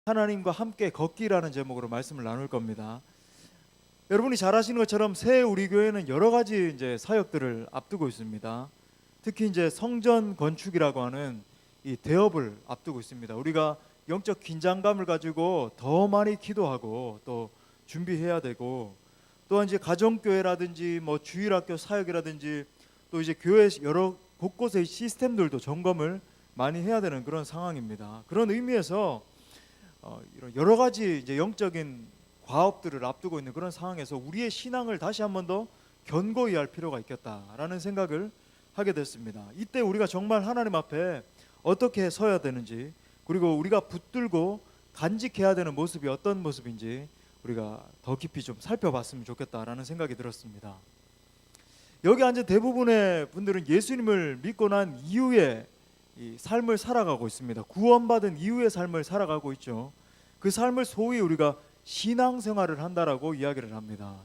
하나님과 함께 걷기라는 제목으로 말씀을 나눌 겁니다. 여러분이 잘 아시는 것처럼 새해 우리 교회는 여러 가지 이제 사역들을 앞두고 있습니다. 특히 이제 성전 건축이라고 하는 이 대업을 앞두고 있습니다. 우리가 영적 긴장감을 가지고 더 많이 기도하고 또 준비해야 되고, 또한 이제 가정교회라든지 뭐 주일학교 사역이라든지 또 이제 교회 여러 곳곳의 시스템들도 점검을 많이 해야 되는 그런 상황입니다. 그런 의미에서 이런 여러 가지 이제 영적인 과업들을 앞두고 있는 그런 상황에서 우리의 신앙을 다시 한 번 더 견고히 할 필요가 있겠다라는 생각을 하게 됐습니다. 이때 우리가 정말 하나님 앞에 어떻게 서야 되는지, 그리고 우리가 붙들고 간직해야 되는 모습이 어떤 모습인지 우리가 더 깊이 좀 살펴봤으면 좋겠다라는 생각이 들었습니다. 여기 앉은 대부분의 분들은 예수님을 믿고 난 이후에 이 삶을 살아가고 있습니다. 구원받은 이후의 삶을 살아가고 있죠. 그 삶을 소위 우리가 신앙생활을 한다라고 이야기를 합니다.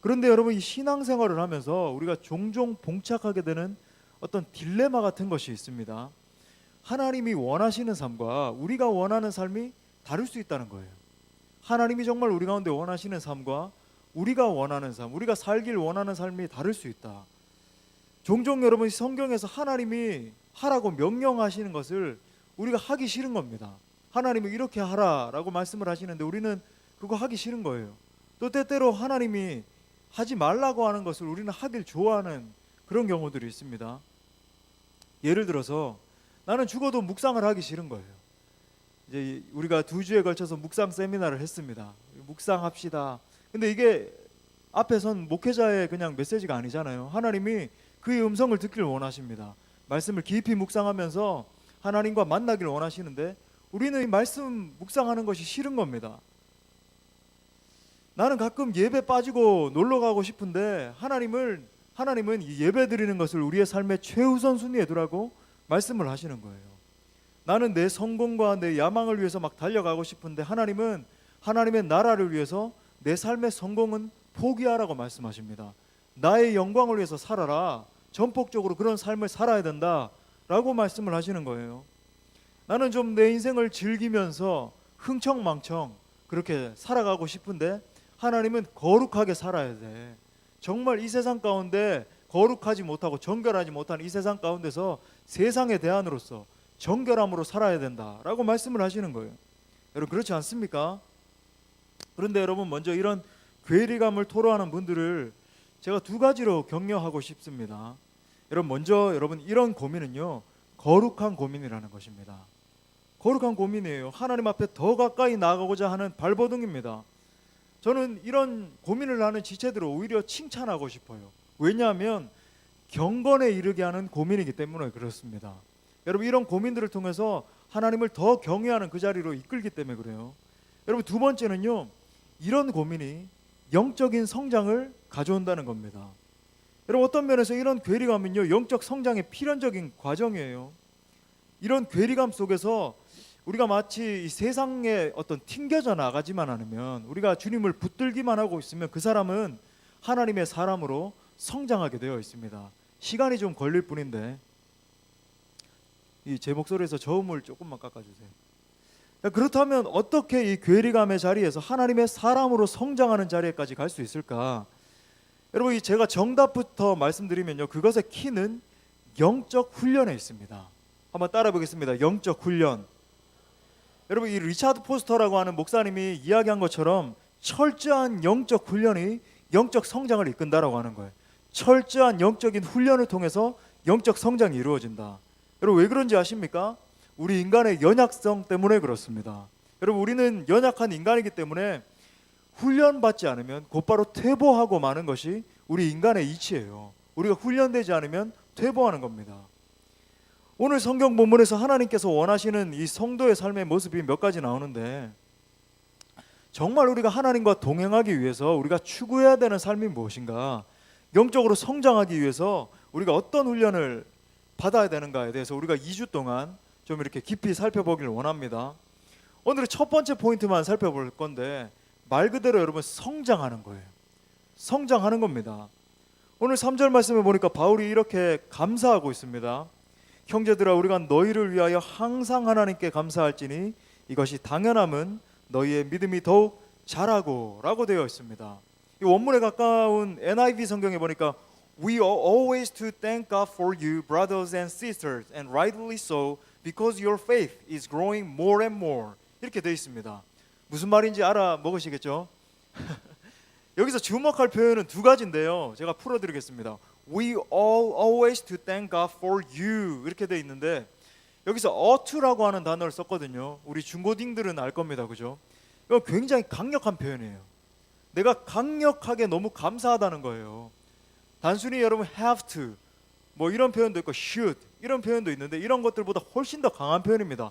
그런데 여러분, 이 신앙생활을 하면서 우리가 종종 봉착하게 되는 어떤 딜레마 같은 것이 있습니다. 하나님이 원하시는 삶과 우리가 원하는 삶이 다를 수 있다는 거예요. 하나님이 정말 우리 가운데 원하시는 삶과 우리가 원하는 삶, 우리가 살길 원하는 삶이 다를 수 있다. 종종 여러분, 성경에서 하나님이 하라고 명령하시는 것을 우리가 하기 싫은 겁니다. 하나님이 이렇게 하라라고 말씀을 하시는데 우리는 그거 하기 싫은 거예요. 또 때때로 하나님이 하지 말라고 하는 것을 우리는 하길 좋아하는 그런 경우들이 있습니다. 예를 들어서 나는 죽어도 묵상을 하기 싫은 거예요. 이제 우리가 2주에 걸쳐서 묵상 세미나를 했습니다. 묵상합시다. 근데 이게 앞에 선 목회자의 그냥 메시지가 아니잖아요. 하나님이 그의 음성을 듣기를 원하십니다. 말씀을 깊이 묵상하면서 하나님과 만나기를 원하시는데 우리는 이 말씀 묵상하는 것이 싫은 겁니다. 나는 가끔 예배 빠지고 놀러 가고 싶은데 하나님은 이 예배 드리는 것을 우리의 삶의 최우선 순위에 두라고 말씀을 하시는 거예요. 나는 내 성공과 내 야망을 위해서 막 달려가고 싶은데 하나님은 하나님의 나라를 위해서 내 삶의 성공은 포기하라고 말씀하십니다. 나의 영광을 위해서 살아라. 전폭적으로 그런 삶을 살아야 된다라고 말씀을 하시는 거예요. 나는 좀 내 인생을 즐기면서 흥청망청 그렇게 살아가고 싶은데 하나님은 거룩하게 살아야 돼. 정말 이 세상 가운데 거룩하지 못하고 정결하지 못한 이 세상 가운데서 세상의 대안으로서 정결함으로 살아야 된다라고 말씀을 하시는 거예요. 여러분, 그렇지 않습니까? 그런데 여러분, 먼저 이런 괴리감을 토로하는 분들을 제가 2가지로 격려하고 싶습니다. 먼저 여러분, 이런 고민은요, 거룩한 고민이라는 것입니다. 거룩한 고민이에요. 하나님 앞에 더 가까이 나아가고자 하는 발버둥입니다. 저는 이런 고민을 하는 지체들을 오히려 칭찬하고 싶어요. 왜냐하면 경건에 이르게 하는 고민이기 때문에 그렇습니다. 여러분, 이런 고민들을 통해서 하나님을 더 경외하는 그 자리로 이끌기 때문에 그래요. 여러분, 2번째는요, 이런 고민이 영적인 성장을 가져온다는 겁니다. 여러분, 어떤 면에서 이런 괴리감은요, 영적 성장의 필연적인 과정이에요. 이런 괴리감 속에서 우리가 마치 이 세상에 어떤 튕겨져 나가지만 않으면, 우리가 주님을 붙들기만 하고 있으면 그 사람은 하나님의 사람으로 성장하게 되어 있습니다. 시간이 좀 걸릴 뿐인데 이 제 목소리에서 저음을 조금만 깎아주세요. 그렇다면 어떻게 이 괴리감의 자리에서 하나님의 사람으로 성장하는 자리에까지 갈 수 있을까? 여러분, 제가 정답부터 말씀드리면요, 그것의 키는 영적 훈련에 있습니다. 한번 따라 보겠습니다. 영적 훈련. 여러분, 이 리차드 포스터라고 하는 목사님이 이야기한 것처럼 철저한 영적 훈련이 영적 성장을 이끈다라고 하는 거예요. 철저한 영적인 훈련을 통해서 영적 성장이 이루어진다. 여러분, 왜 그런지 아십니까? 우리 인간의 연약성 때문에 그렇습니다. 여러분, 우리는 연약한 인간이기 때문에 훈련받지 않으면 곧바로 퇴보하고 마는 것이 우리 인간의 이치예요. 우리가 훈련되지 않으면 퇴보하는 겁니다. 오늘 성경 본문에서 하나님께서 원하시는 이 성도의 삶의 모습이 몇 가지 나오는데, 정말 우리가 하나님과 동행하기 위해서 우리가 추구해야 되는 삶이 무엇인가, 영적으로 성장하기 위해서 우리가 어떤 훈련을 받아야 되는가에 대해서 우리가 2주 동안 좀 이렇게 깊이 살펴보기를 원합니다. 오늘은 첫 번째 포인트만 살펴볼 건데, 말 그대로 여러분, 성장하는 거예요. 성장하는 겁니다. 오늘 3절 말씀을 보니까 바울이 이렇게 감사하고 있습니다. 형제들아, 우리가 너희를 위하여 항상 하나님께 감사할지니 이것이 당연함은 너희의 믿음이 더욱 자라고 라고 되어 있습니다. 이 원문에 가까운 NIV 성경에 보니까 We are always to thank God for you, brothers and sisters, and rightly so, because your faith is growing more and more. 이렇게 되어 있습니다. 무슨 말인지 알아먹으시겠죠? 여기서 주목할 표현은 두 가지인데요. 제가 풀어드리겠습니다. We all always to thank God for you 이렇게 되어 있는데 여기서 ought to라고 하는 단어를 썼거든요. 우리 중고딩들은 알 겁니다. 그죠? 이거 굉장히 강력한 표현이에요. 내가 강력하게 너무 감사하다는 거예요. 단순히 여러분 have to 뭐 이런 표현도 있고 should 이런 표현도 있는데 이런 것들보다 훨씬 더 강한 표현입니다.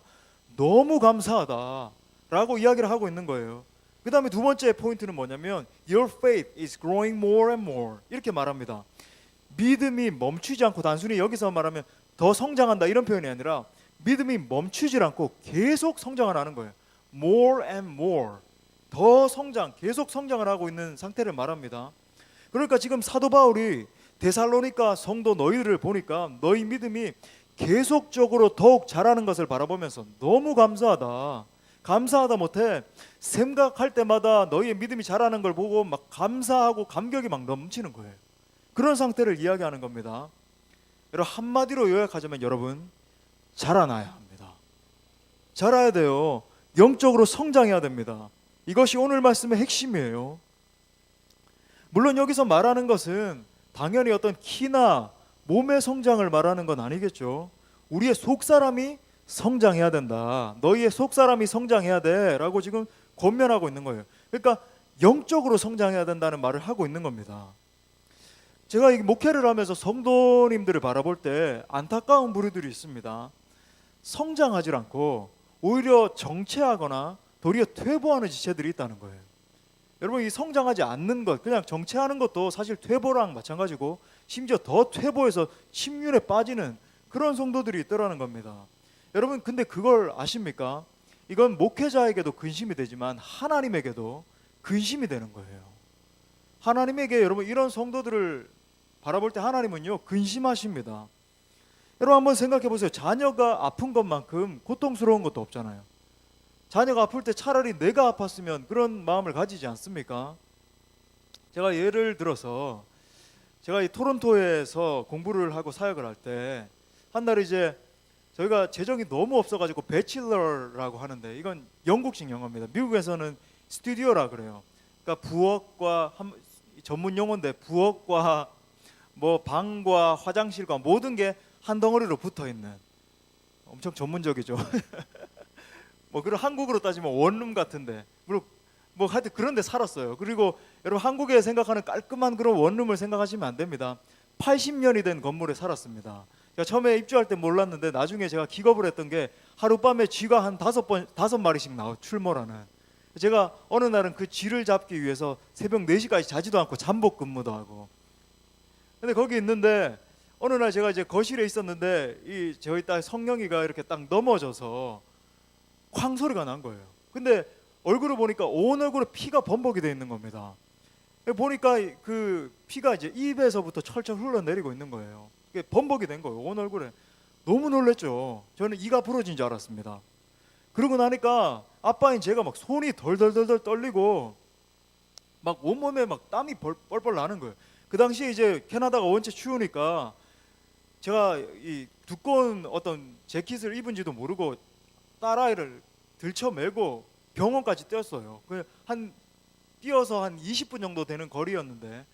너무 감사하다 라고 이야기를 하고 있는 거예요. 그 다음에 두 번째 포인트는 뭐냐면 Your faith is growing more and more 이렇게 말합니다. 믿음이 멈추지 않고 단순히 여기서 말하면 더 성장한다 이런 표현이 아니라 믿음이 멈추지 않고 계속 성장을 하는 거예요. More and more 더 성장, 계속 성장을 하고 있는 상태를 말합니다. 그러니까 지금 사도 바울이 데살로니가 성도 너희들을 보니까 너희 믿음이 계속적으로 더욱 자라는 것을 바라보면서 너무 감사하다 못해 생각할 때마다 너희의 믿음이 자라는 걸 보고 막 감사하고 감격이 막 넘치는 거예요. 그런 상태를 이야기하는 겁니다. 여러분 한마디로 요약하자면 여러분 자라나야 합니다. 자라야 돼요. 영적으로 성장해야 됩니다. 이것이 오늘 말씀의 핵심이에요. 물론 여기서 말하는 것은 당연히 어떤 키나 몸의 성장을 말하는 건 아니겠죠. 우리의 속사람이 성장해야 된다. 너희의 속사람이 성장해야 돼 라고 지금 권면하고 있는 거예요. 그러니까 영적으로 성장해야 된다는 말을 하고 있는 겁니다. 제가 이 목회를 하면서 성도님들을 바라볼 때 안타까운 무리들이 있습니다. 성장하지 않고 오히려 정체하거나 도리어 퇴보하는 지체들이 있다는 거예요. 여러분 이 성장하지 않는 것 그냥 정체하는 것도 사실 퇴보랑 마찬가지고 심지어 더 퇴보해서 침륜에 빠지는 그런 성도들이 있더라는 겁니다. 여러분 근데 그걸 아십니까? 이건 목회자에게도 근심이 되지만 하나님에게도 근심이 되는 거예요. 하나님에게 여러분 이런 성도들을 바라볼 때 하나님은요 근심하십니다. 여러분 한번 생각해 보세요. 자녀가 아픈 것만큼 고통스러운 것도 없잖아요. 자녀가 아플 때 차라리 내가 아팠으면 그런 마음을 가지지 않습니까? 제가 예를 들어서 제가 이 토론토에서 공부를 하고 사역을 할 때 한 날 이제 저희가 재정이 너무 없어가지고 배칠러라고 하는데 이건 영국식 영어입니다. 미국에서는 스튜디오라 그래요. 그러니까 부엌과 전문 용어인데 부엌과 뭐 방과 화장실과 모든 게 한 덩어리로 붙어 있는 엄청 전문적이죠. 뭐 그런 한국으로 따지면 원룸 같은데 뭐 하여튼 그런 데 살았어요. 그리고 여러분 한국에 생각하는 깔끔한 그런 원룸을 생각하시면 안 됩니다. 80년이 된 건물에 살았습니다. 제가 처음에 입주할 때 몰랐는데 나중에 제가 기겁을 했던 게 하룻밤에 쥐가 한 5마리씩 출몰하는. 제가 어느 날은 그 쥐를 잡기 위해서 새벽 4시까지 자지도 않고 잠복 근무도 하고. 근데 거기 있는데 어느 날 제가 이제 거실에 있었는데 이 저희 딸 성령이가 이렇게 딱 넘어져서 쾅 소리가 난 거예요. 근데 얼굴을 보니까 온 얼굴에 피가 범벅이 되어 있는 겁니다. 보니까 그 피가 이제 입에서부터 철철 흘러내리고 있는 거예요. 이게 범벅이 된 거예요. 온 얼굴에. 너무 놀랬죠. 저는 이가 부러진 줄 알았습니다. 그러고 나니까 아빠인 제가 막 손이 덜덜덜덜 떨리고 막 온몸에 막 땀이 뻘뻘 나는 거예요. 그 당시에 이제 캐나다가 원체 추우니까 제가 이 두꺼운 어떤 재킷을 입은지도 모르고 딸아이를 들쳐매고 병원까지 뛰었어요. 뛰어서 한 20분 정도 되는 거리였는데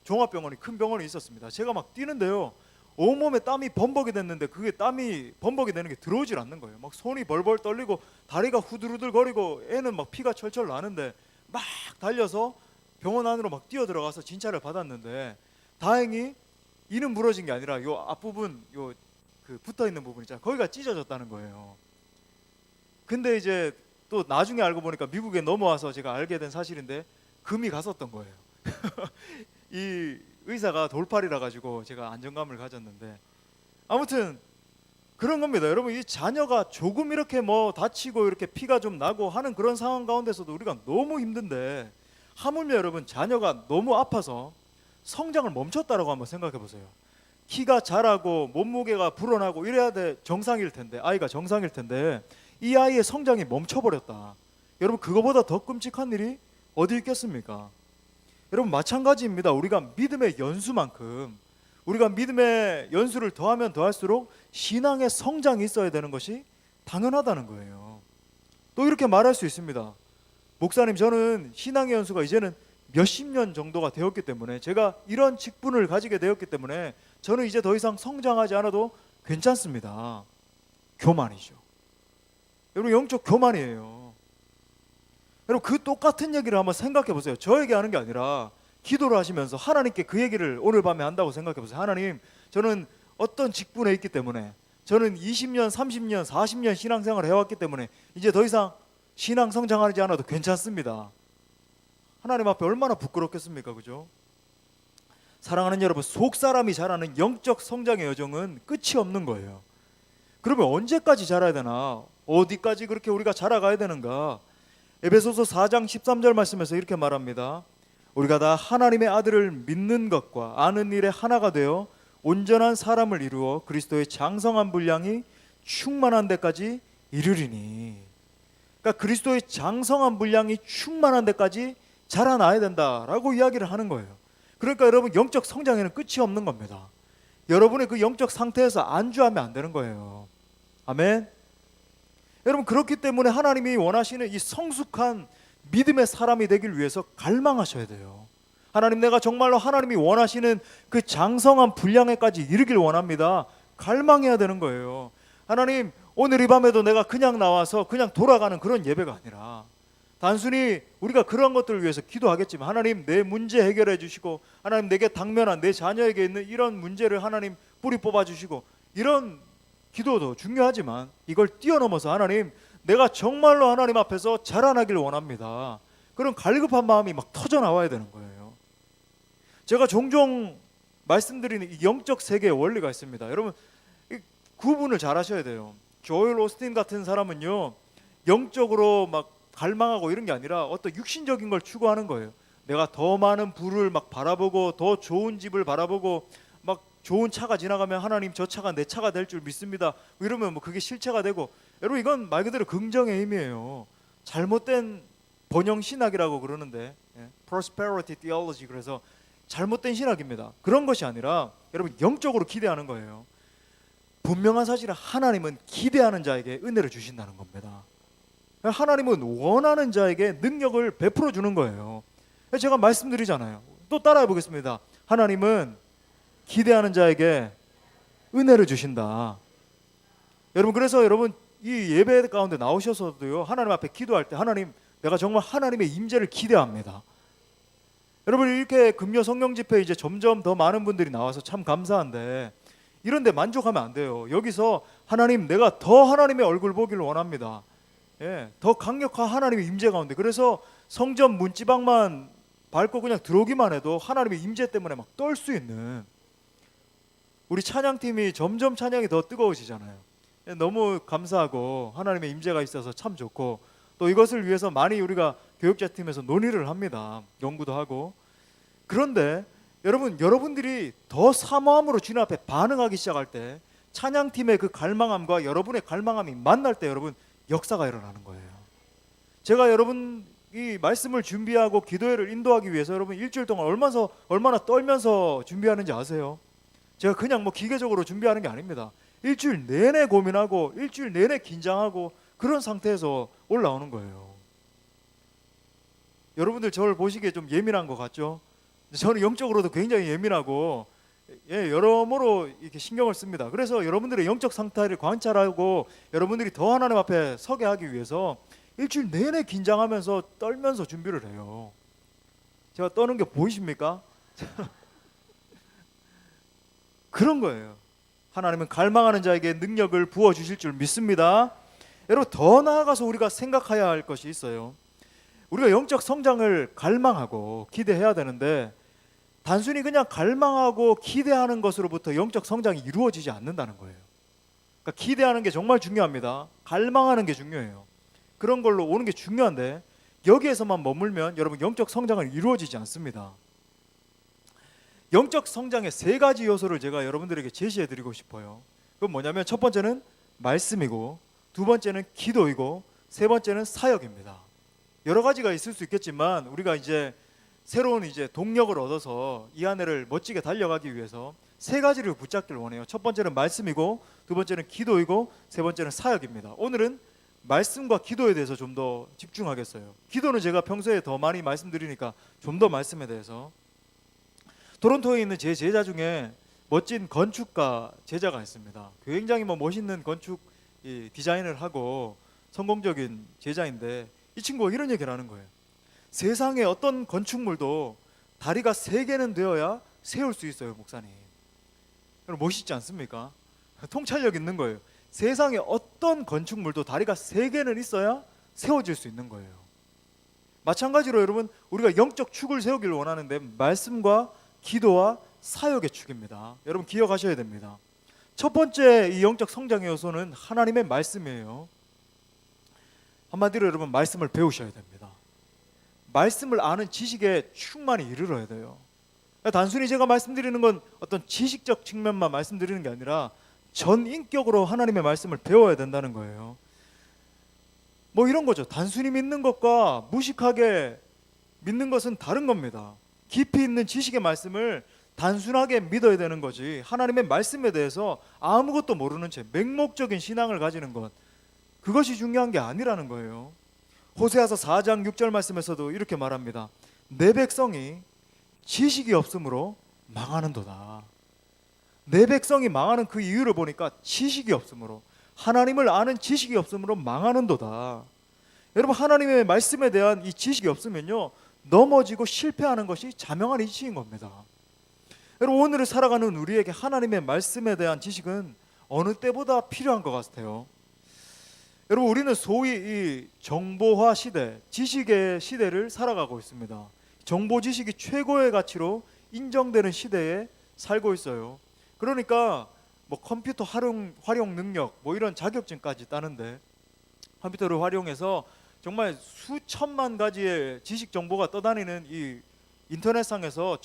종합병원이 큰 병원이 있었습니다. 제가 막 뛰는데요. 온몸에 땀이 범벅이 됐는데 그게 땀이 범벅이 되는 게 들어오질 않는 거예요. 막 손이 벌벌 떨리고 다리가 후들후들 거리고 애는 막 피가 철철 나는데 막 달려서 병원 안으로 막 뛰어 들어가서 진찰을 받았는데 다행히 이는 부러진 게 아니라 요 앞부분 요 그 붙어 있는 부분 있잖아요. 거기가 찢어졌다는 거예요. 근데 이제 또 나중에 알고 보니까 미국에 넘어와서 제가 알게 된 사실인데 금이 갔었던 거예요. 이 의사가 돌팔이라 가지고 제가 안정감을 가졌는데 아무튼 그런 겁니다. 여러분 이 자녀가 조금 이렇게 뭐 다치고 이렇게 피가 좀 나고 하는 그런 상황 가운데서도 우리가 너무 힘든데 하물며 여러분 자녀가 너무 아파서 성장을 멈췄다라고 한번 생각해 보세요. 키가 자라고 몸무게가 불어나고 이래야 돼 정상일 텐데 아이가 정상일 텐데 이 아이의 성장이 멈춰버렸다. 여러분, 그거보다 더 끔찍한 일이 어디 있겠습니까? 여러분, 마찬가지입니다. 우리가 믿음의 연수만큼, 우리가 믿음의 연수를 더하면 더할수록 신앙의 성장이 있어야 되는 것이 당연하다는 거예요. 또 이렇게 말할 수 있습니다. 목사님, 저는 신앙의 연수가 이제는 몇십 년 정도가 되었기 때문에, 제가 이런 직분을 가지게 되었기 때문에 저는 이제 더 이상 성장하지 않아도 괜찮습니다. 교만이죠. 여러분, 영적 교만이에요. 여러분, 그 똑같은 얘기를 한번 생각해 보세요. 저에게 하는 게 아니라 기도를 하시면서 하나님께 그 얘기를 오늘 밤에 한다고 생각해 보세요. 하나님, 저는 어떤 직분에 있기 때문에, 저는 20년, 30년, 40년 신앙생활을 해왔기 때문에 이제 더 이상 신앙 성장하지 않아도 괜찮습니다. 하나님 앞에 얼마나 부끄럽겠습니까? 그죠? 사랑하는 여러분, 속사람이 자라는 영적 성장의 여정은 끝이 없는 거예요. 그러면 언제까지 자라야 되나? 어디까지 그렇게 우리가 자라가야 되는가? 에베소서 4장 13절 말씀에서 이렇게 말합니다. 우리가 다 하나님의 아들을 믿는 것과 아는 일에 하나가 되어 온전한 사람을 이루어 그리스도의 장성한 분량이 충만한 데까지 이르리니. 그러니까 그리스도의 장성한 분량이 충만한 데까지 자라나야 된다라고 이야기를 하는 거예요. 그러니까 여러분, 영적 성장에는 끝이 없는 겁니다. 여러분의 그 영적 상태에서 안주하면 안 되는 거예요. 아멘. 여러분, 그렇기 때문에 하나님이 원하시는 이 성숙한 믿음의 사람이 되길 위해서 갈망하셔야 돼요. 하나님, 내가 정말로 하나님이 원하시는 그 장성한 분량에까지 이르길 원합니다. 갈망해야 되는 거예요. 하나님, 오늘 이 밤에도 내가 그냥 나와서 그냥 돌아가는 그런 예배가 아니라, 단순히 우리가 그런 것들을 위해서 기도하겠지만, 하나님, 내 문제 해결해 주시고, 하나님, 내게 당면한 내 자녀에게 있는 이런 문제를 하나님 뿌리 뽑아 주시고, 이런 기도도 중요하지만 이걸 뛰어넘어서 하나님, 내가 정말로 하나님 앞에서 자라나길 원합니다. 그런 갈급한 마음이 막 터져 나와야 되는 거예요. 제가 종종 말씀드리는 이 영적 세계의 원리가 있습니다. 여러분, 구분을 잘 하셔야 돼요. 조엘 오스틴 같은 사람은요, 영적으로 막 갈망하고 이런 게 아니라 어떤 육신적인 걸 추구하는 거예요. 내가 더 많은 부를 막 바라보고, 더 좋은 집을 바라보고, 막 좋은 차가 지나가면 하나님, 저 차가 내 차가 될 줄 믿습니다. 이러면 뭐 그게 실체가 되고. 여러분, 이건 말 그대로 긍정의 힘이에요. 잘못된 번영 신학이라고 그러는데, prosperity theology, 그래서 잘못된 신학입니다. 그런 것이 아니라 여러분, 영적으로 기대하는 거예요. 분명한 사실은 하나님은 기대하는 자에게 은혜를 주신다는 겁니다. 하나님은 원하는 자에게 능력을 베풀어 주는 거예요. 제가 말씀드리잖아요. 또 따라해 보겠습니다. 하나님은 기대하는 자에게 은혜를 주신다. 여러분, 그래서 여러분, 이 예배 가운데 나오셔서도요, 하나님 앞에 기도할 때, 하나님, 내가 정말 하나님의 임재를 기대합니다. 여러분, 이렇게 금요 성령 집회 이제 점점 더 많은 분들이 나와서 참 감사한데, 이런데 만족하면 안 돼요. 여기서 하나님, 내가 더 하나님의 얼굴 보기를 원합니다. 더 강력한 하나님의 임재 가운데, 그래서 성전 문지방만 밟고 그냥 들어오기만 해도 하나님의 임재 때문에 막 떨 수 있는, 우리 찬양팀이 점점 찬양이 더 뜨거워지잖아요. 너무 감사하고 하나님의 임재가 있어서 참 좋고, 또 이것을 위해서 많이 우리가 교육자팀에서 논의를 합니다. 연구도 하고. 그런데 여러분, 여러분들이 더 사모함으로 주님 앞에 반응하기 시작할 때, 찬양팀의 그 갈망함과 여러분의 갈망함이 만날 때 여러분, 역사가 일어나는 거예요. 제가 여러분 이 말씀을 준비하고 기도회를 인도하기 위해서 여러분 일주일 동안 얼마나 떨면서 준비하는지 아세요? 제가 그냥 뭐 기계적으로 준비하는 게 아닙니다. 일주일 내내 고민하고 일주일 내내 긴장하고 그런 상태에서 올라오는 거예요. 여러분들 저를 보시기에 좀 예민한 것 같죠? 저는 영적으로도 굉장히 예민하고 여러모로 이렇게 신경을 씁니다. 그래서 여러분들의 영적 상태를 관찰하고 여러분들이 더 하나님 앞에 서게 하기 위해서 일주일 내내 긴장하면서 떨면서 준비를 해요. 제가 떠는 게 보이십니까? 그런 거예요. 하나님은 갈망하는 자에게 능력을 부어주실 줄 믿습니다. 여러분, 더 나아가서 우리가 생각해야 할 것이 있어요. 우리가 영적 성장을 갈망하고 기대해야 되는데, 단순히 그냥 갈망하고 기대하는 것으로부터 영적 성장이 이루어지지 않는다는 거예요. 그러니까 기대하는 게 정말 중요합니다. 갈망하는 게 중요해요. 그런 걸로 오는 게 중요한데, 여기에서만 머물면 여러분 영적 성장은 이루어지지 않습니다. 영적 성장의 세 가지 요소를 제가 여러분들에게 제시해 드리고 싶어요. 그건 뭐냐면, 첫 번째는 말씀이고, 두 번째는 기도이고 세 번째는 사역입니다. 여러 가지가 있을 수 있겠지만 우리가 이제 새로운 동력을 얻어서 이 한 해를 멋지게 달려가기 위해서 세 가지를 붙잡기를 원해요. 첫 번째는 말씀이고, 두 번째는 기도이고, 세 번째는 사역입니다. 오늘은 말씀과 기도에 대해서 좀 더 집중하겠어요. 기도는 제가 평소에 더 많이 말씀드리니까 좀 더 말씀에 대해서. 토론토에 있는 제 제자 중에 멋진 건축가 제자가 있습니다. 굉장히 멋있는 건축 디자인을 하고 성공적인 제자인데, 이 친구가 이런 얘기를 하는 거예요. 세상에 어떤 건축물도 다리가 3개는 되어야 세울 수 있어요, 목사님. 여러분 멋있지 않습니까? 통찰력 있는 거예요. 세상에 어떤 건축물도 다리가 3개는 있어야 세워질 수 있는 거예요. 마찬가지로 여러분, 우리가 영적 축을 세우기를 원하는데 말씀과 기도와 사역의 축입니다. 여러분 기억하셔야 됩니다. 첫 번째 이 영적 성장의 요소는 하나님의 말씀이에요. 한마디로 여러분 말씀을 배우셔야 됩니다. 말씀을 아는 지식에 충만히 이르러야 돼요. 단순히 제가 말씀드리는 건 어떤 지식적 측면만 말씀드리는 게 아니라 전 인격으로 하나님의 말씀을 배워야 된다는 거예요. 이런 거죠. 단순히 믿는 것과 무식하게 믿는 것은 다른 겁니다. 깊이 있는 지식의 말씀을 단순하게 믿어야 되는 거지, 하나님의 말씀에 대해서 아무것도 모르는 채 맹목적인 신앙을 가지는 것, 그것이 중요한 게 아니라는 거예요. 호세아서 4장 6절 말씀에서도 이렇게 말합니다. 내 백성이 지식이 없으므로 망하는도다. 내 백성이 망하는 그 이유를 보니까 지식이 없으므로, 하나님을 아는 지식이 없으므로 망하는도다. 여러분 하나님의 말씀에 대한 이 지식이 없으면요, 넘어지고 실패하는 것이 자명한 이치인 겁니다. 여러분 오늘을 살아가는 우리에게 하나님의 말씀에 대한 지식은 어느 때보다 필요한 것 같아요. 여러분 우리는 소위 이 정보화 시대, 지식의 시대를 살아가고 있습니다. 정보 지식이 최고의 가치로 인정되는 시대에 살고 있어요. 그러니까 컴퓨터 활용 능력 이런 자격증까지 따는데, 컴퓨터를 활용해서 정말 수천만 가지의 지식 정보가 떠다니는 이 인터넷상에서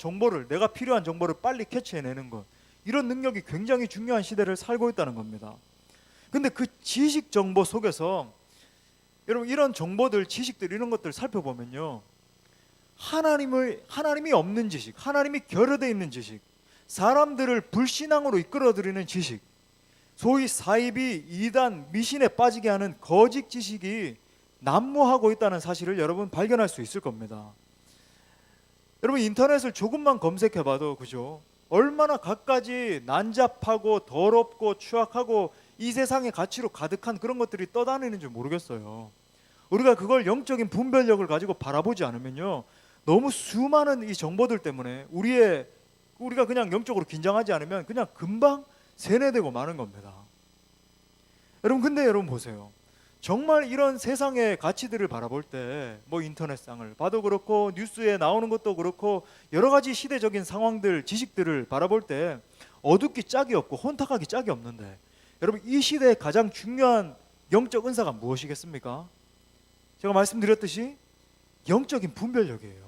내가 필요한 정보를 빨리 캐치해내는 것, 이런 능력이 굉장히 중요한 시대를 살고 있다는 겁니다. 근데 그 지식 정보 속에서 여러분 이런 정보들, 지식들, 이런 것들 살펴보면요, 하나님이 없는 지식, 하나님이 결여되어 있는 지식, 사람들을 불신앙으로 이끌어들이는 지식, 소위 사이비, 이단, 미신에 빠지게 하는 거짓 지식이 난무하고 있다는 사실을 여러분 발견할 수 있을 겁니다. 여러분 인터넷을 조금만 검색해봐도 그죠? 얼마나 갖가지 난잡하고 더럽고 추악하고 이 세상의 가치로 가득한 그런 것들이 떠다니는지 모르겠어요. 우리가 그걸 영적인 분별력을 가지고 바라보지 않으면요, 너무 수많은 이 정보들 때문에 우리가 그냥 영적으로 긴장하지 않으면 그냥 금방 세뇌되고 마는 겁니다. 근데 여러분 보세요. 정말 이런 세상의 가치들을 바라볼 때 인터넷상을 봐도 그렇고 뉴스에 나오는 것도 그렇고 여러 가지 시대적인 상황들, 지식들을 바라볼 때 어둡기 짝이 없고 혼탁하기 짝이 없는데, 여러분 이 시대의 가장 중요한 영적 은사가 무엇이겠습니까? 제가 말씀드렸듯이 영적인 분별력이에요.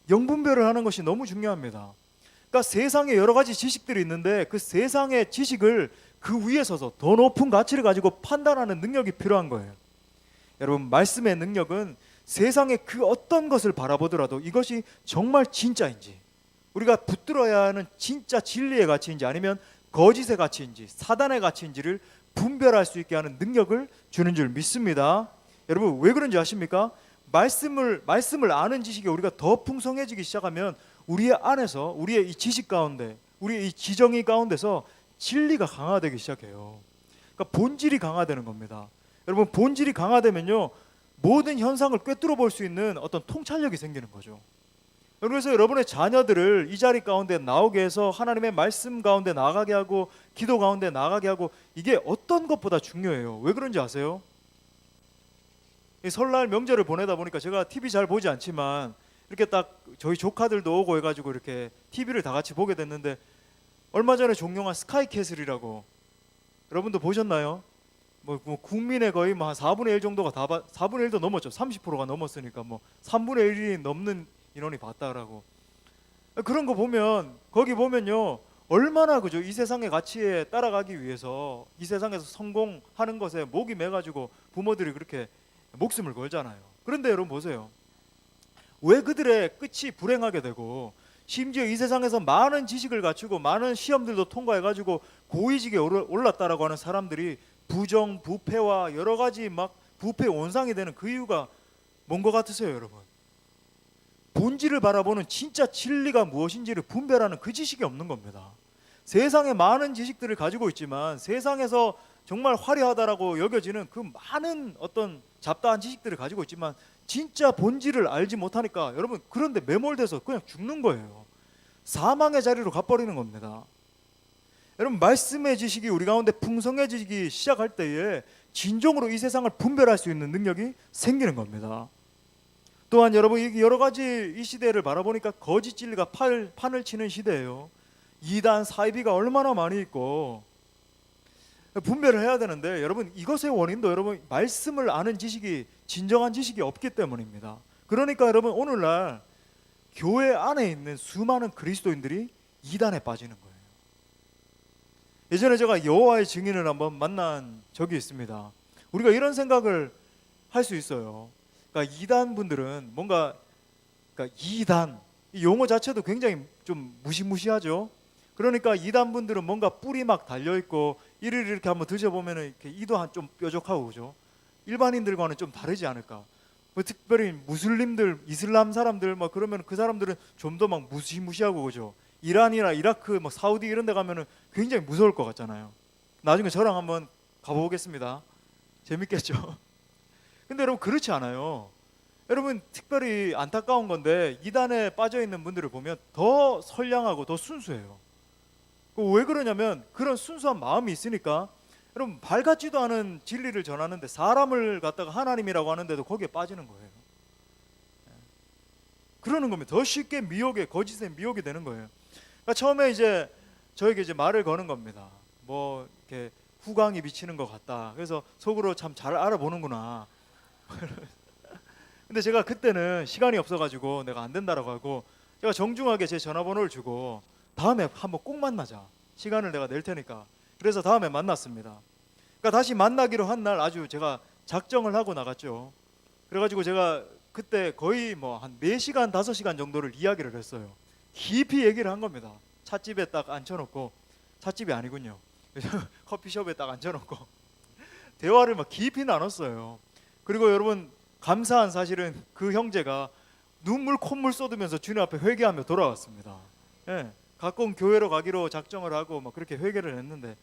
영분별을 하는 것이 너무 중요합니다. 그러니까 세상에 여러 가지 지식들이 있는데 그 세상의 지식을 그 위에 서서 더 높은 가치를 가지고 판단하는 능력이 필요한 거예요. 여러분 말씀의 능력은 세상의 그 어떤 것을 바라보더라도 이것이 정말 진짜인지, 우리가 붙들어야 하는 진짜 진리의 가치인지 아니면 거짓의 가치인지 사단의 가치인지를 분별할 수 있게 하는 능력을 주는 줄 믿습니다. 여러분 왜 그런지 아십니까? 말씀을 아는 지식이 우리가 더 풍성해지기 시작하면 우리의 안에서, 우리의 이 지식 가운데, 우리의 이 지정의 가운데서 진리가 강화되기 시작해요. 그러니까 본질이 강화되는 겁니다. 여러분 본질이 강화되면요, 모든 현상을 꿰뚫어 볼 수 있는 어떤 통찰력이 생기는 거죠. 그래서 여러분의 자녀들을 이 자리 가운데 나오게 해서 하나님의 말씀 가운데 나가게 하고 기도 가운데 나가게 하고, 이게 어떤 것보다 중요해요. 왜 그런지 아세요? 이 설날 명절을 보내다 보니까 제가 TV 잘 보지 않지만 이렇게 딱 저희 조카들도 오고 해가지고 이렇게 TV를 다 같이 보게 됐는데, 얼마 전에 종영한 스카이캐슬이라고 여러분도 보셨나요? 국민의 거의 한 4분의 1 정도가 4분의 1도 넘었죠. 30%가 넘었으니까 3분의 1이 넘는 인원이 봤다라고. 그런 거 보면, 거기 보면요, 얼마나 그죠? 이 세상의 가치에 따라가기 위해서 이 세상에서 성공하는 것에 목이 매가지고 부모들이 그렇게 목숨을 걸잖아요. 그런데 여러분 보세요. 왜 그들의 끝이 불행하게 되고 심지어 이 세상에서 많은 지식을 갖추고 많은 시험들도 통과해가지고 고위직에 올랐다라고 하는 사람들이 부정, 부패와 여러 가지 막 부패 원상이 되는 그 이유가 뭔 것 같으세요, 여러분? 본질을 바라보는 진짜 진리가 무엇인지를 분별하는 그 지식이 없는 겁니다. 세상에 많은 지식들을 가지고 있지만 세상에서 정말 화려하다라고 여겨지는 그 많은 어떤 잡다한 지식들을 가지고 있지만 진짜 본질을 알지 못하니까 여러분 그런데 매몰돼서 그냥 죽는 거예요. 사망의 자리로 가버리는 겁니다. 여러분 말씀의 지식이 우리 가운데 풍성해지기 시작할 때에 진정으로 이 세상을 분별할 수 있는 능력이 생기는 겁니다. 또한 여러분 여러 가지 이 시대를 바라보니까 거짓 진리가 판을 치는 시대예요. 이단 사이비가 얼마나 많이 있고 분별을 해야 되는데 여러분 이것의 원인도 여러분 말씀을 아는 지식이 진정한 지식이 없기 때문입니다. 그러니까 여러분 오늘날 교회 안에 있는 수많은 그리스도인들이 이단에 빠지는 거예요. 예전에 제가 여호와의 증인을 한번 만난 적이 있습니다. 우리가 이런 생각을 할 수 있어요. 그러니까 이단 분들은 뭔가 그러니까 이단 이 용어 자체도 굉장히 좀 무시무시하죠. 그러니까 이단 분들은 뭔가 뿔이 막 달려 있고 이를 이렇게 한번 드셔보면은 이렇게 이도 한 좀 뾰족하고 그죠. 일반인들과는 좀 다르지 않을까. 뭐 특별히 무슬림들, 이슬람 사람들 뭐 그러면 그 사람들은 좀 더 막 무시무시하고 그죠. 이란이나 이라크, 뭐 사우디 이런 데 가면은 굉장히 무서울 것 같잖아요. 나중에 저랑 한번 가보겠습니다. 재밌겠죠. 근데 여러분 그렇지 않아요. 여러분 특별히 안타까운 건데 이단에 빠져 있는 분들을 보면 더 선량하고 더 순수해요. 왜 그러냐면 그런 순수한 마음이 있으니까 여러분 밝았지도 않은 진리를 전하는데 사람을 갖다가 하나님이라고 하는데도 거기에 빠지는 거예요. 그러는 겁니다. 더 쉽게 미혹에 거짓에 미혹이 되는 거예요. 그러니까 처음에 이제 저에게 이제 말을 거는 겁니다. 뭐 이렇게 후광이 비치는 것 같다. 그래서 속으로 참 잘 알아보는구나. 근데 제가 그때는 시간이 없어가지고 내가 안 된다라고 하고 제가 정중하게 제 전화번호를 주고 다음에 한번 꼭 만나자. 시간을 내가 낼 테니까. 그래서 다음에 만났습니다. 그러니까 다시 만나기로 한 날 아주 제가 작정을 하고 나갔죠. 그래가지고 제가 그때 거의 뭐 한 4시간, 5시간 정도를 이야기를 했어요. 깊이 얘기를 한 겁니다. 찻집에 딱 앉혀놓고 찻집이 아니군요. 커피숍에 딱 앉혀놓고 대화를 막 깊이 나눴어요. 그리고 여러분 감사한 사실은 그 형제가 눈물 콧물 쏟으면서 주님 앞에 회개하며 돌아왔습니다. 예, 가까운 교회로 가기로 작정을 하고 막 그렇게 회개를 했는데,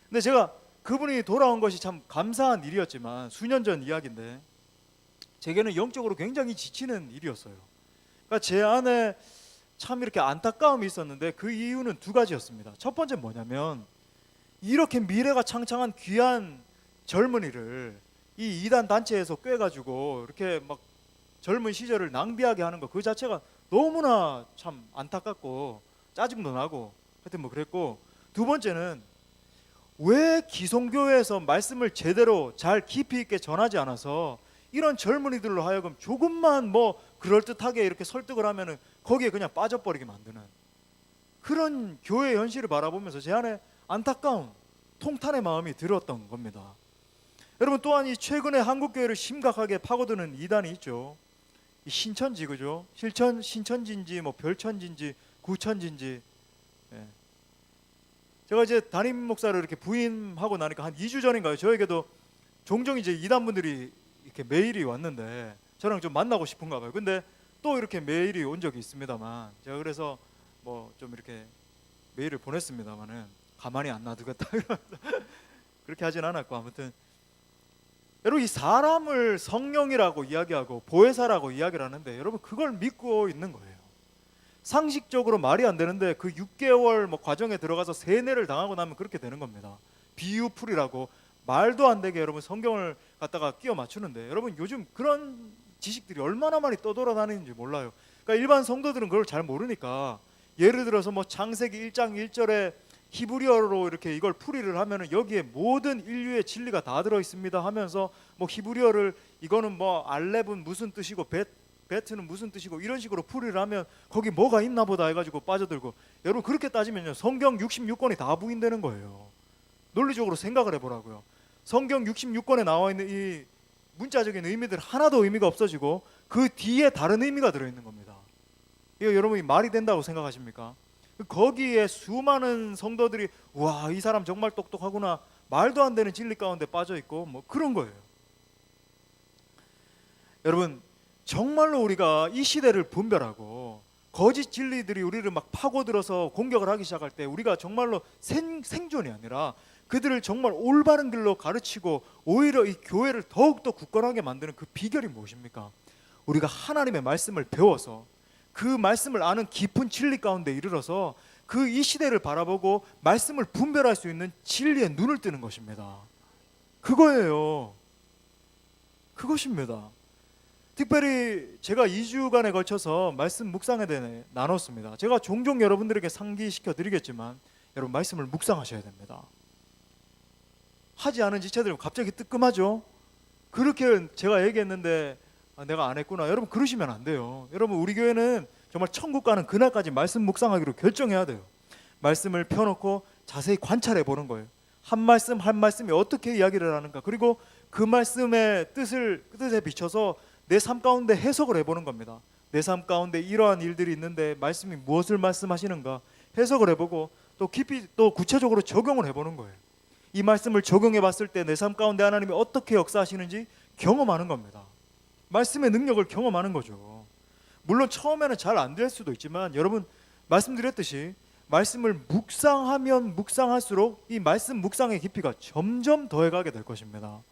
근데 제가 그분이 돌아온 것이 참 감사한 일이었지만 수년 전 이야기인데 제게는 영적으로 굉장히 지치는 일이었어요. 그러니까 제 안에 참 이렇게 안타까움이 있었는데 그 이유는 2가지였습니다. 첫 번째 뭐냐면 이렇게 미래가 창창한 귀한 젊은이를 이 이단 단체에서 꿰가지고 이렇게 막 젊은 시절을 낭비하게 하는 거 그 자체가 너무나 참 안타깝고 짜증도 나고 하여튼 뭐 그랬고, 2번째는 왜 기성교회에서 말씀을 제대로 잘 깊이 있게 전하지 않아서 이런 젊은이들로 하여금 조금만 뭐 그럴듯하게 이렇게 설득을 하면은 거기에 그냥 빠져버리게 만드는 그런 교회 현실을 바라보면서 제 안에 안타까운 통탄의 마음이 들었던 겁니다. 여러분 또한 이 최근에 한국 교회를 심각하게 파고드는 이단이 있죠. 이 신천지 그죠? 신천지인지 뭐 별천지인지 구천지인지. 예. 제가 이제 담임 목사를 이렇게 부임하고 나니까 한 2주 전인가요? 저에게도 종종 이제 이단 분들이 이렇게 메일이 왔는데 저랑 좀 만나고 싶은가 봐요. 근데 또 이렇게 메일이 온 적이 있습니다만 제가 그래서 뭐 좀 이렇게 메일을 보냈습니다만은 가만히 안 놔두겠다 그렇게 하진 않았고, 아무튼 여러분 이 사람을 성령이라고 이야기하고 보혜사라고 이야기를 하는데 여러분 그걸 믿고 있는 거예요. 상식적으로 말이 안 되는데 그 6개월 뭐 과정에 들어가서 세뇌를 당하고 나면 그렇게 되는 겁니다. 비유풀이라고 말도 안 되게 여러분 성경을 갖다가 끼워 맞추는데 여러분 요즘 그런 지식들이 얼마나 많이 떠돌아다니는지 몰라요. 그러니까 일반 성도들은 그걸 잘 모르니까 예를 들어서 뭐 창세기 1장 1절에 히브리어로 이렇게 이걸 풀이를 하면은 여기에 모든 인류의 진리가 다 들어 있습니다 하면서 뭐 히브리어를 이거는 뭐 알렙은 무슨 뜻이고 배트는 무슨 뜻이고 이런 식으로 풀이를 하면 거기 뭐가 있나 보다 해가지고 빠져들고, 여러분 그렇게 따지면요 성경 66권이 다 부인되는 거예요. 논리적으로 생각을 해보라고요. 성경 66권에 나와 있는 이 문자적인 의미들 하나도 의미가 없어지고 그 뒤에 다른 의미가 들어있는 겁니다. 이거 여러분이 말이 된다고 생각하십니까? 거기에 수많은 성도들이 와, 이 사람 정말 똑똑하구나, 말도 안 되는 진리 가운데 빠져 있고 뭐 그런 거예요. 여러분 정말로 우리가 이 시대를 분별하고 거짓 진리들이 우리를 막 파고들어서 공격을 하기 시작할 때 우리가 정말로 생존이 아니라 그들을 정말 올바른 길로 가르치고 오히려 이 교회를 더욱더 굳건하게 만드는 그 비결이 무엇입니까? 우리가 하나님의 말씀을 배워서 그 말씀을 아는 깊은 진리 가운데 이르러서 그 이 시대를 바라보고 말씀을 분별할 수 있는 진리의 눈을 뜨는 것입니다. 그거예요. 그것입니다. 특별히 제가 2주간에 걸쳐서 말씀 묵상에 대해 나눴습니다. 제가 종종 여러분들에게 상기시켜 드리겠지만 여러분 말씀을 묵상하셔야 됩니다. 하지 않은 지체들은 갑자기 뜨끔하죠. 그렇게 제가 얘기했는데 내가 안 했구나, 여러분 그러시면 안 돼요. 여러분 우리 교회는 정말 천국 가는 그날까지 말씀 묵상하기로 결정해야 돼요. 말씀을 펴놓고 자세히 관찰해 보는 거예요. 한 말씀 한 말씀이 어떻게 이야기를 하는가, 그리고 그 말씀의 뜻에 비춰서 내 삶 가운데 해석을 해보는 겁니다. 내 삶 가운데 이러한 일들이 있는데 말씀이 무엇을 말씀하시는가 해석을 해보고 또 깊이 또 구체적으로 적용을 해보는 거예요. 이 말씀을 적용해 봤을 때 내 삶 가운데 하나님이 어떻게 역사하시는지 경험하는 겁니다. 말씀의 능력을 경험하는 거죠. 물론 처음에는 잘 안 될 수도 있지만 여러분 말씀드렸듯이 말씀을 묵상하면 묵상할수록 이 말씀 묵상의 깊이가 점점 더해가게 될 것입니다.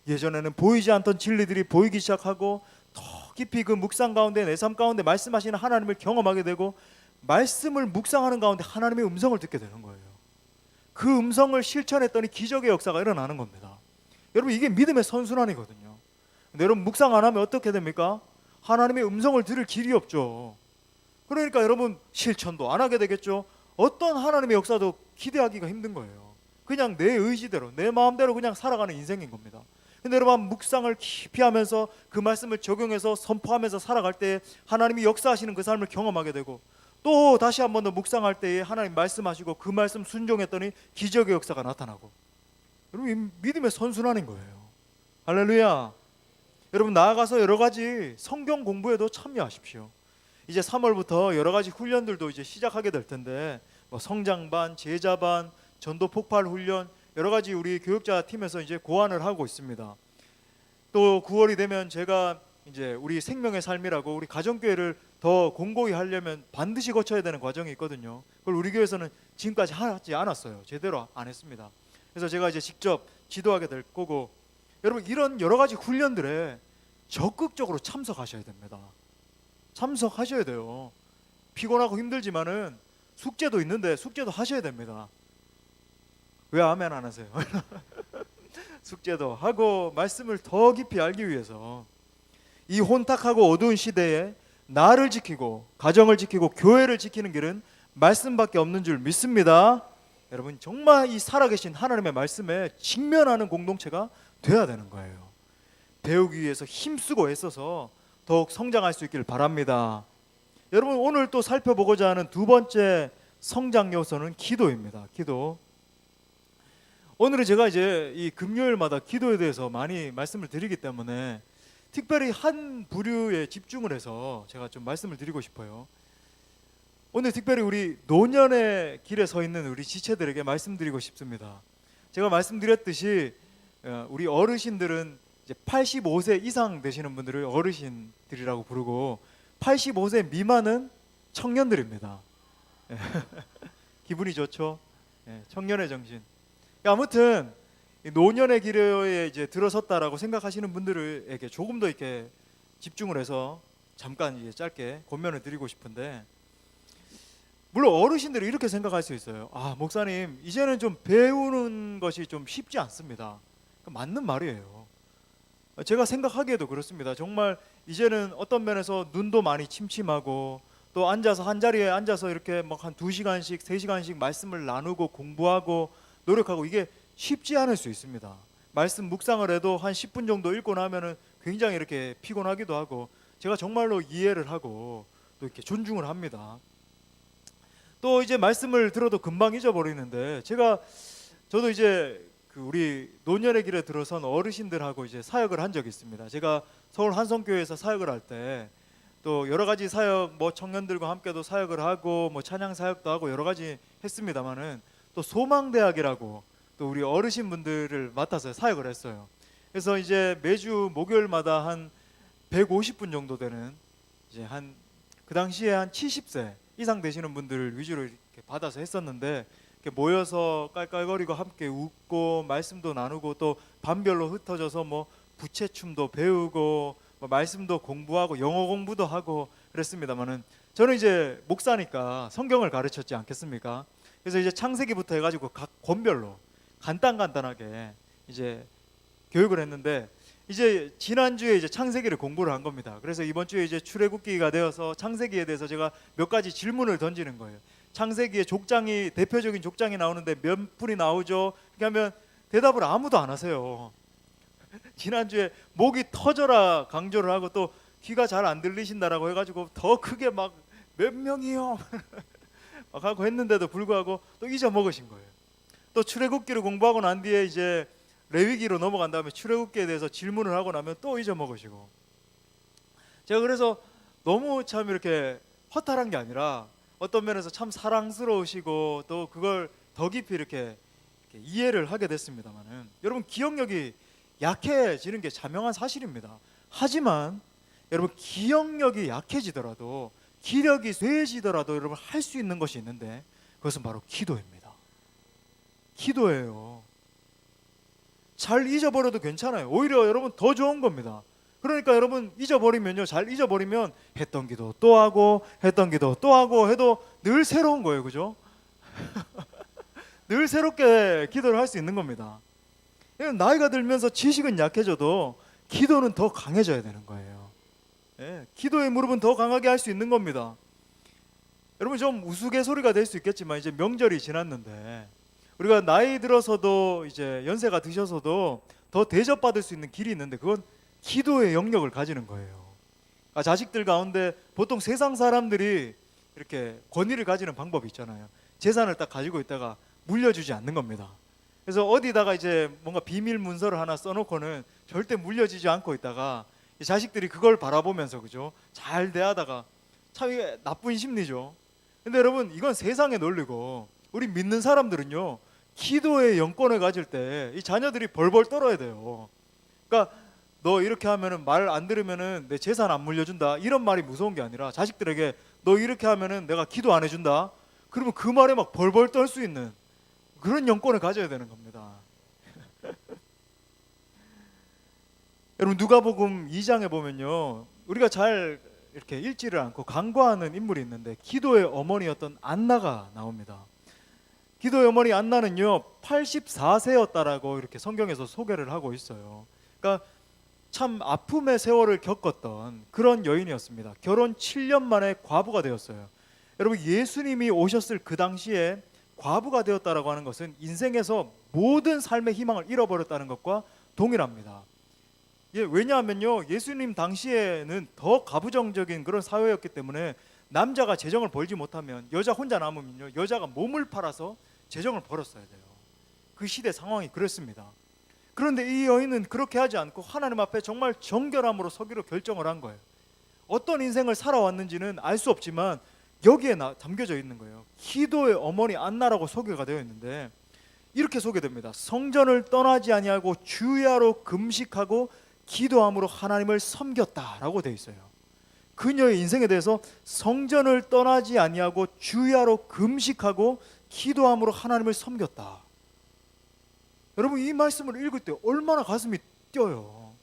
예전에는 보이지 않던 진리들이 보이기 시작하고 더 깊이 그 묵상 가운데 내 삶 가운데 말씀하시는 하나님을 경험하게 되고 말씀을 묵상하는 가운데 하나님의 음성을 듣게 되는 거예요. 그 음성을 실천했더니 기적의 역사가 일어나는 겁니다. 여러분 이게 믿음의 선순환이거든요. 근데 여러분 묵상 안 하면 어떻게 됩니까? 하나님의 음성을 들을 길이 없죠. 그러니까 여러분 실천도 안 하게 되겠죠. 어떤 하나님의 역사도 기대하기가 힘든 거예요. 그냥 내 의지대로 내 마음대로 그냥 살아가는 인생인 겁니다. 근데 여러분 묵상을 깊이 하면서 그 말씀을 적용해서 선포하면서 살아갈 때 하나님이 역사하시는 그 삶을 경험하게 되고, 또 다시 한 번 더 묵상할 때에 하나님 말씀하시고 그 말씀 순종했더니 기적의 역사가 나타나고, 여러분 이 믿음의 선순환인 거예요. 할렐루야. 여러분 나아가서 여러 가지 성경 공부에도 참여하십시오. 이제 3월부터 여러 가지 훈련들도 이제 시작하게 될 텐데 뭐 성장반, 제자반, 전도 폭발 훈련, 여러 가지 우리 교육자 팀에서 이제 고안을 하고 있습니다. 또 9월이 되면 제가 이제 우리 생명의 삶이라고 우리 가정교회를 더 공고히 하려면 반드시 거쳐야 되는 과정이 있거든요. 그걸 우리 교회에서는 지금까지 하지 않았어요. 제대로 안 했습니다. 그래서 제가 이제 직접 지도하게 될 거고, 여러분 이런 여러 가지 훈련들에 적극적으로 참석하셔야 됩니다. 참석하셔야 돼요. 피곤하고 힘들지만은 숙제도 있는데 숙제도 하셔야 됩니다. 왜 아멘 안 하세요? 숙제도 하고 말씀을 더 깊이 알기 위해서 이 혼탁하고 어두운 시대에 나를 지키고 가정을 지키고 교회를 지키는 길은 말씀밖에 없는 줄 믿습니다. 여러분 정말 이 살아계신 하나님의 말씀에 직면하는 공동체가 돼야 되는 거예요. 배우기 위해서 힘쓰고 애써서 더욱 성장할 수 있기를 바랍니다. 여러분 오늘 또 살펴보고자 하는 두 번째 성장 요소는 기도입니다. 기도. 오늘은 제가 이제 이 금요일마다 기도에 대해서 많이 말씀을 드리기 때문에 특별히 한 부류에 집중을 해서 제가 좀 말씀을 드리고 싶어요. 오늘 특별히 우리 노년의 길에 서 있는 우리 지체들에게 말씀드리고 싶습니다. 제가 말씀드렸듯이 우리 어르신들은 이제 85세 이상 되시는 분들을 어르신들이라고 부르고 85세 미만은 청년들입니다. 기분이 좋죠? 청년의 정신. 아무튼 노년의 길에 이제 들어섰다라고 생각하시는 분들에게 조금 더 이렇게 집중을 해서 잠깐 이제 짧게 권면을 드리고 싶은데, 물론 어르신들이 이렇게 생각할 수 있어요. 아 목사님 이제는 좀 배우는 것이 좀 쉽지 않습니다. 맞는 말이에요. 제가 생각하기에도 그렇습니다. 정말 이제는 어떤 면에서 눈도 많이 침침하고 또 앉아서 한 자리에 앉아서 이렇게 막 한 2시간씩 3시간씩 말씀을 나누고 공부하고 노력하고 이게 쉽지 않을 수 있습니다. 말씀 묵상을 해도 한 10분 정도 읽고 나면은 굉장히 이렇게 피곤하기도 하고 제가 정말로 이해를 하고 또 이렇게 존중을 합니다. 또 이제 말씀을 들어도 금방 잊어버리는데 저도 이제 그 우리 노년의 길에 들어선 어르신들하고 이제 사역을 한 적이 있습니다. 제가 서울 한성교회에서 사역을 할 때 또 여러 가지 사역, 뭐 청년들과 함께도 사역을 하고 뭐 찬양 사역도 하고 여러 가지 했습니다만은 또 소망대학이라고 또 우리 어르신분들을 맡아서 사역을 했어요. 그래서 이제 매주 목요일마다 한 150분 정도 되는 이제 그 당시에 한 70세 이상 되시는 분들 위주로 이렇게 받아서 했었는데, 이렇게 모여서 깔깔거리고 함께 웃고 말씀도 나누고 또 반별로 흩어져서 뭐 부채춤도 배우고 뭐 말씀도 공부하고 영어 공부도 하고 그랬습니다만은, 저는 이제 목사니까 성경을 가르쳤지 않겠습니까? 그래서 이제 창세기부터 해가지고 각 권별로 간단하게 이제 교육을 했는데, 이제 지난주에 이제 창세기를 공부를 한 겁니다. 그래서 이번 주에 이제 출애굽기가 되어서 창세기에 대해서 제가 몇 가지 질문을 던지는 거예요. 창세기에 족장이, 대표적인 족장이 나오는데 몇 분이 나오죠? 이렇게 하면 대답을 아무도 안 하세요. 지난주에 목이 터져라 강조를 하고 또 귀가 잘 안 들리신다라고 해가지고 더 크게 막 몇 명이요 막 하고 했는데도 불구하고 또 잊어먹으신 거예요. 또 출애굽기를 공부하고 난 뒤에 이제 레위기로 넘어간 다음에 출애굽기에 대해서 질문을 하고 나면 또 잊어먹으시고, 제가 그래서 너무 참 이렇게 허탈한 게 아니라 어떤 면에서 참 사랑스러우시고 또 그걸 더 깊이 이렇게 이해를 하게 됐습니다만은, 여러분 기억력이 약해지는 게 자명한 사실입니다. 하지만 여러분 기억력이 약해지더라도, 기력이 쇠해지더라도 여러분 할 수 있는 것이 있는데 그것은 바로 기도입니다. 기도예요. 잘 잊어버려도 괜찮아요. 오히려 여러분 더 좋은 겁니다. 그러니까 여러분 잊어버리면요, 잘 잊어버리면 했던 기도 또 하고 했던 기도 또 하고 해도 늘 새로운 거예요. 그죠? 늘 새롭게 기도를 할 수 있는 겁니다. 나이가 들면서 지식은 약해져도 기도는 더 강해져야 되는 거예요. 예, 기도의 무릎은 더 강하게 할 수 있는 겁니다. 여러분 좀 우스갯소리가 될 수 있겠지만 이제 명절이 지났는데 우리가 나이 들어서도 이제 연세가 드셔서도 더 대접받을 수 있는 길이 있는데 그건 기도의 영역을 가지는 거예요. 자식들 가운데 보통 세상 사람들이 이렇게 권위를 가지는 방법이 있잖아요. 재산을 딱 가지고 있다가 물려주지 않는 겁니다. 그래서 어디다가 이제 뭔가 비밀 문서를 하나 써놓고는 절대 물려지지 않고 있다가 자식들이 그걸 바라보면서 그죠, 잘 대하다가, 참 이게 나쁜 심리죠. 근데 여러분 이건 세상의 논리고, 우리 믿는 사람들은요 기도의 영권을 가질 때 이 자녀들이 벌벌 떨어야 돼요. 그러니까 너 이렇게 하면은 말 안 들으면은 내 재산 안 물려준다, 이런 말이 무서운 게 아니라 자식들에게 너 이렇게 하면은 내가 기도 안 해준다, 그러면 그 말에 막 벌벌 떨 수 있는 그런 영권을 가져야 되는 겁니다. 여러분 누가복음 2장에 보면요, 우리가 잘 이렇게 읽지를 않고 간과하는 인물이 있는데 기도의 어머니였던 안나가 나옵니다. 기도의 어머니 안나는요 84세였다라고 이렇게 성경에서 소개를 하고 있어요. 그러니까 참 아픔의 세월을 겪었던 그런 여인이었습니다. 결혼 7년 만에 과부가 되었어요. 여러분 예수님이 오셨을 그 당시에 과부가 되었다라고 하는 것은 인생에서 모든 삶의 희망을 잃어버렸다는 것과 동일합니다. 예, 왜냐하면요 예수님 당시에는 더 가부장적인 그런 사회였기 때문에 남자가 재정을 벌지 못하면 여자 혼자 남으면요 여자가 몸을 팔아서 재정을 벌었어야 돼요. 그 시대 상황이 그랬습니다. 그런데 이 여인은 그렇게 하지 않고 하나님 앞에 정말 정결함으로 서기로 결정을 한 거예요. 어떤 인생을 살아왔는지는 알 수 없지만 여기에 담겨져 있는 거예요. 기도의 어머니 안나라고 소개가 되어 있는데 이렇게 소개됩니다. 성전을 떠나지 아니하고 주야로 금식하고 기도함으로 하나님을 섬겼다라고 되어 있어요. 그녀의 인생에 대해서 성전을 떠나지 아니하고 주야로 금식하고 기도함으로 하나님을 섬겼다. 여러분 이 말씀을 읽을 때 얼마나 가슴이 뛰어요.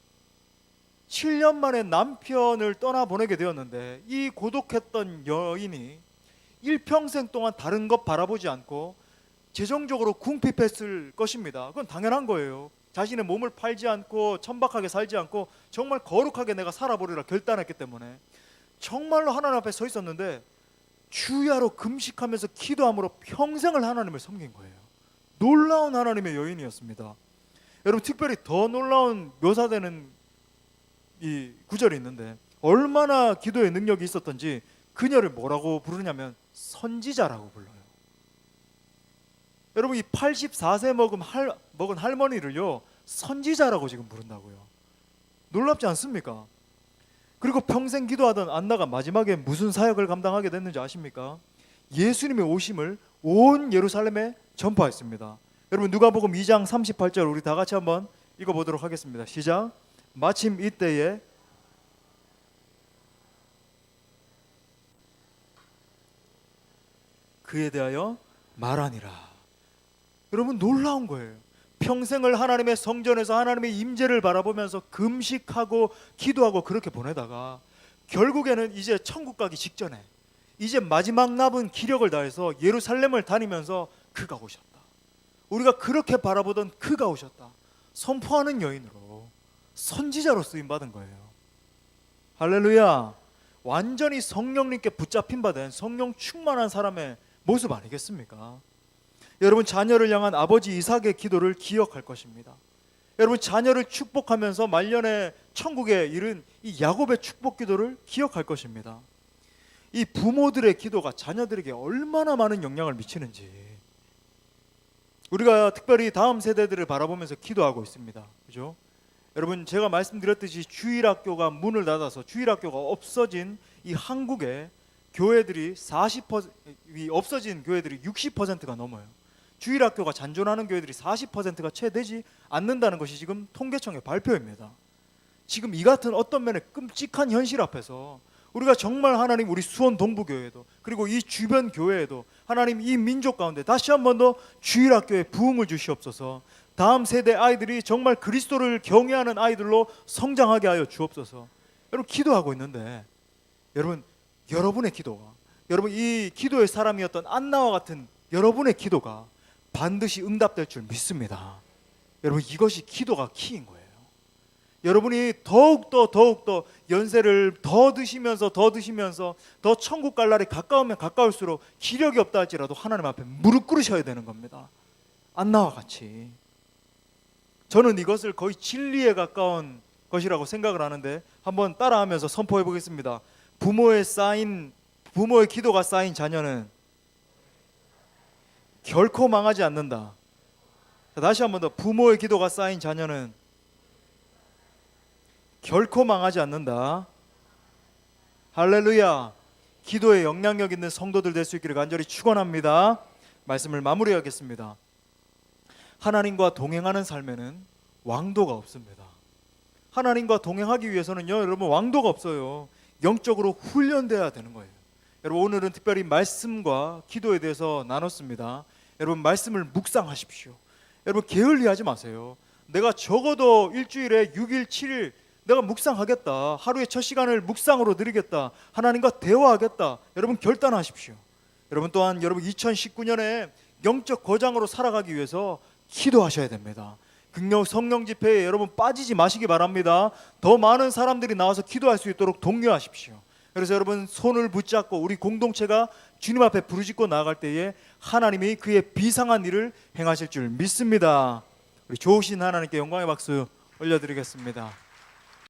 7년 만에 남편을 떠나보내게 되었는데 이 고독했던 여인이 일평생 동안 다른 것 바라보지 않고 재정적으로 궁핍했을 것입니다. 그건 당연한 거예요. 자신의 몸을 팔지 않고 천박하게 살지 않고 정말 거룩하게 내가 살아보리라 결단했기 때문에 정말로 하나님 앞에 서 있었는데 주야로 금식하면서 기도함으로 평생을 하나님을 섬긴 거예요. 놀라운 하나님의 여인이었습니다. 여러분 특별히 더 놀라운 묘사되는 이 구절이 있는데 얼마나 기도의 능력이 있었던지 그녀를 뭐라고 부르냐면 선지자라고 불러요. 여러분, 이 84세 먹은 할머니를요 선지자라고 지금 부른다고요. 놀랍지 않습니까? 그리고 평생 기도하던 안나가 마지막에 무슨 사역을 감당하게 됐는지 아십니까? 예수님의 오심을 온 예루살렘에 전파했습니다. 여러분, 누가복음 2장 38절 우리 다 같이 한번 읽어보도록 하겠습니다. 시작. 마침 이때에 그에 대하여 말하니라. 여러분, 놀라운 거예요. 평생을 하나님의 성전에서 하나님의 임재를 바라보면서 금식하고 기도하고 그렇게 보내다가 결국에는 이제 천국 가기 직전에 이제 마지막 남은 기력을 다해서 예루살렘을 다니면서 그가 오셨다. 우리가 그렇게 바라보던 그가 오셨다. 선포하는 여인으로 선지자로 쓰임받은 거예요. 할렐루야. 완전히 성령님께 붙잡힌 바 된 성령 충만한 사람의 모습 아니겠습니까? 여러분, 자녀를 향한 아버지 이삭의 기도를 기억할 것입니다. 여러분, 자녀를 축복하면서 말년에 천국에 이른 이 야곱의 축복 기도를 기억할 것입니다. 이 부모들의 기도가 자녀들에게 얼마나 많은 영향을 미치는지 우리가 특별히 다음 세대들을 바라보면서 기도하고 있습니다. 그죠? 여러분, 제가 말씀드렸듯이 주일학교가 문을 닫아서 주일학교가 없어진 이 한국에 교회들이 40%이 없어진 교회들이 60%가 넘어요. 주일학교가 잔존하는 교회들이 40%가 채 되지 않는다는 것이 지금 통계청의 발표입니다. 지금 이 같은 어떤 면에 끔찍한 현실 앞에서 우리가 정말 하나님, 우리 수원 동부교회도 그리고 이 주변 교회에도 하나님, 이 민족 가운데 다시 한 번 더 주일학교에 부흥을 주시옵소서. 다음 세대 아이들이 정말 그리스도를 경외하는 아이들로 성장하게 하여 주옵소서. 여러분, 기도하고 있는데 여러분의 기도가, 여러분 이 기도의 사람이었던 안나와 같은 여러분의 기도가 반드시 응답될 줄 믿습니다. 여러분, 이것이 기도가 키인 거예요. 여러분이 더욱더 연세를 더 드시면서 더 천국 갈 날이 가까우면 가까울수록 기력이 없다 할지라도 하나님 앞에 무릎 꿇으셔야 되는 겁니다. 안나와 같이. 저는 이것을 거의 진리에 가까운 것이라고 생각을 하는데 한번 따라하면서 선포해 보겠습니다. 부모의 기도가 쌓인 자녀는 결코 망하지 않는다. 다시 한 번 더. 부모의 기도가 쌓인 자녀는 결코 망하지 않는다. 할렐루야. 기도에 영향력 있는 성도들 될 수 있기를 간절히 축원합니다. 말씀을 마무리하겠습니다. 하나님과 동행하는 삶에는 왕도가 없습니다. 하나님과 동행하기 위해서는요, 여러분, 왕도가 없어요. 영적으로 훈련돼야 되는 거예요. 여러분, 오늘은 특별히 말씀과 기도에 대해서 나눴습니다. 여러분, 말씀을 묵상하십시오. 여러분, 게을리하지 마세요. 내가 적어도 일주일에 6일, 7일 내가 묵상하겠다. 하루의 첫 시간을 묵상으로 드리겠다. 하나님과 대화하겠다. 여러분, 결단하십시오. 여러분, 또한 여러분 2019년에 영적 거장으로 살아가기 위해서 기도하셔야 됩니다. 극력 성령 집회에 여러분 빠지지 마시기 바랍니다. 더 많은 사람들이 나와서 기도할 수 있도록 독려하십시오. 그래서 여러분, 손을 붙잡고 우리 공동체가 주님 앞에 부르짖고 나아갈 때에 하나님이 그의 비상한 일을 행하실 줄 믿습니다. 우리 좋으신 하나님께 영광의 박수 올려드리겠습니다.